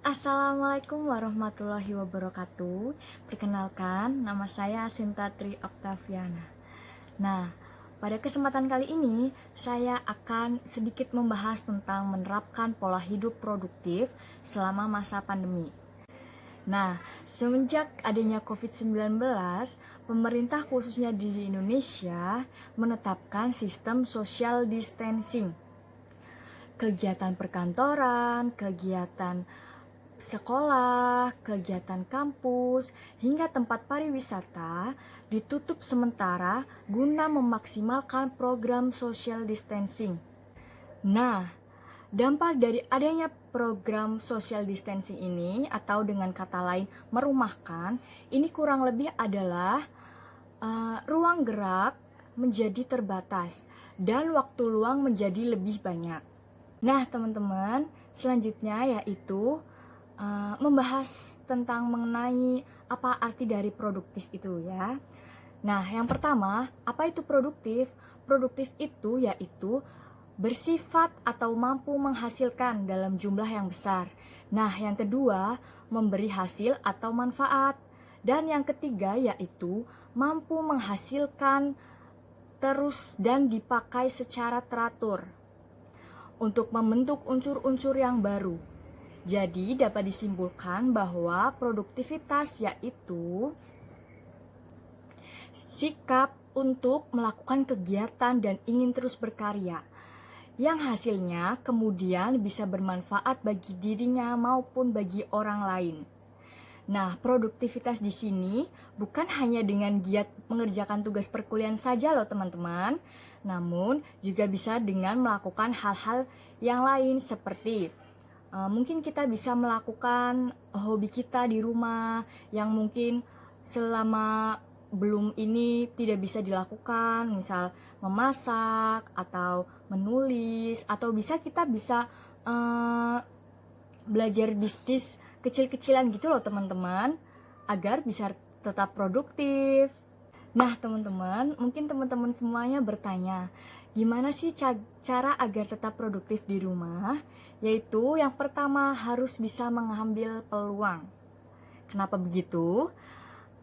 Assalamualaikum warahmatullahi wabarakatuh. Perkenalkan, nama saya Sinta Tri Oktaviana. Nah, pada kesempatan kali ini saya akan sedikit membahas tentang menerapkan pola hidup produktif selama masa pandemi. Nah, semenjak adanya COVID-19, pemerintah khususnya di Indonesia menetapkan sistem social distancing. Kegiatan perkantoran, kegiatan sekolah, kegiatan kampus, hingga tempat pariwisata ditutup sementara guna memaksimalkan program social distancing. Nah, dampak dari adanya program social distancing ini, atau dengan kata lain merumahkan, ini kurang lebih adalah ruang gerak menjadi terbatas dan waktu luang menjadi lebih banyak. Nah, teman-teman, selanjutnya yaitu membahas tentang mengenai apa arti dari produktif itu ya. Nah, yang pertama, apa itu produktif? Produktif itu yaitu bersifat atau mampu menghasilkan dalam jumlah yang besar. Nah, yang kedua, memberi hasil atau manfaat. Dan yang ketiga yaitu mampu menghasilkan terus dan dipakai secara teratur untuk membentuk unsur-unsur yang baru. Jadi dapat disimpulkan bahwa produktivitas yaitu sikap untuk melakukan kegiatan dan ingin terus berkarya, yang hasilnya kemudian bisa bermanfaat bagi dirinya maupun bagi orang lain. Nah, produktivitas di sini bukan hanya dengan giat mengerjakan tugas perkuliahan saja loh teman-teman, namun juga bisa dengan melakukan hal-hal yang lain seperti mungkin kita bisa melakukan hobi kita di rumah yang mungkin selama belum ini tidak bisa dilakukan, misal memasak atau menulis, atau kita bisa belajar bisnis kecil-kecilan gitu loh teman-teman, agar bisa tetap produktif. Nah teman-teman, mungkin teman-teman semuanya bertanya, gimana sih cara agar tetap produktif di rumah? Yaitu yang pertama harus bisa mengambil peluang. Kenapa begitu?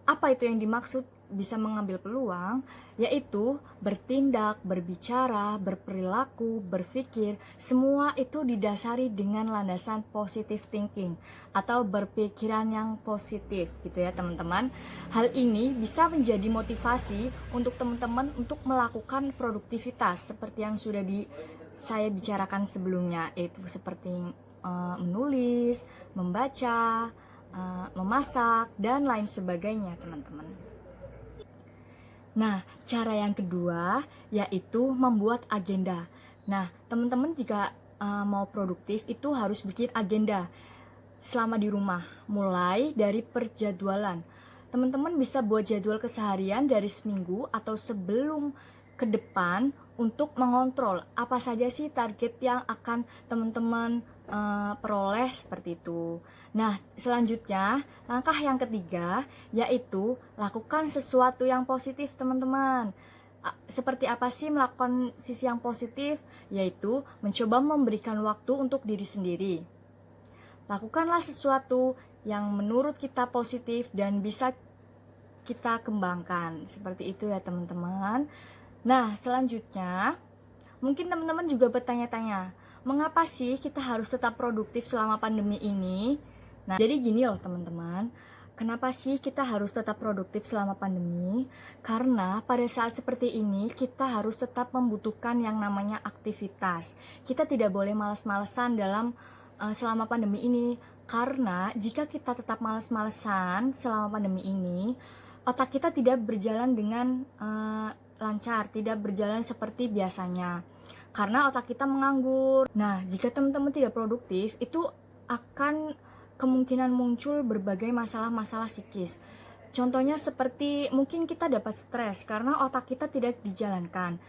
Apa itu yang dimaksud bisa mengambil peluang? Yaitu bertindak, berbicara, berperilaku, berpikir, semua itu didasari dengan landasan positive thinking atau berpikiran yang positif gitu ya teman-teman. Hal ini bisa menjadi motivasi untuk teman-teman untuk melakukan produktivitas seperti yang sudah saya bicarakan sebelumnya, yaitu seperti menulis, membaca, memasak, dan lain sebagainya teman-teman. Nah, cara yang kedua yaitu membuat agenda. Nah, teman-teman jika mau produktif itu harus bikin agenda selama di rumah, mulai dari perjadwalan. Teman-teman bisa buat jadwal keseharian dari seminggu atau sebelum ke depan untuk mengontrol apa saja sih target yang akan teman-teman peroleh seperti itu. Nah, selanjutnya langkah yang ketiga yaitu lakukan sesuatu yang positif teman-teman. Seperti apa sih melakukan sisi yang positif? Yaitu mencoba memberikan waktu untuk diri sendiri. Lakukanlah sesuatu yang menurut kita positif dan bisa kita kembangkan. Seperti itu ya teman-teman. Nah, selanjutnya mungkin teman-teman juga bertanya-tanya, mengapa sih kita harus tetap produktif selama pandemi ini? Nah, jadi gini loh teman-teman, kenapa sih kita harus tetap produktif selama pandemi? Karena pada saat seperti ini kita harus tetap membutuhkan yang namanya aktivitas. Kita tidak boleh malas-malesan dalam selama pandemi ini, karena jika kita tetap malas-malesan selama pandemi ini, otak kita tidak berjalan dengan lancar, tidak berjalan seperti biasanya, karena otak kita menganggur. Nah, jika teman-teman tidak produktif, itu akan kemungkinan muncul berbagai masalah-masalah psikis. Contohnya seperti mungkin kita dapat stres karena otak kita tidak dijalankan.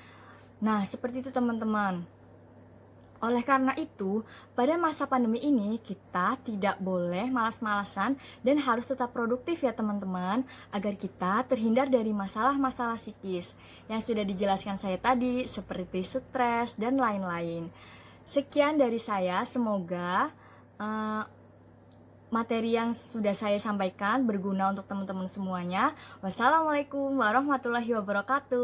Nah, seperti itu teman-teman. Oleh karena itu, pada masa pandemi ini kita tidak boleh malas-malasan dan harus tetap produktif ya teman-teman, agar kita terhindar dari masalah-masalah psikis yang sudah dijelaskan saya tadi, seperti stres dan lain-lain. Sekian dari saya, semoga materi yang sudah saya sampaikan berguna untuk teman-teman semuanya. Wassalamualaikum warahmatullahi wabarakatuh.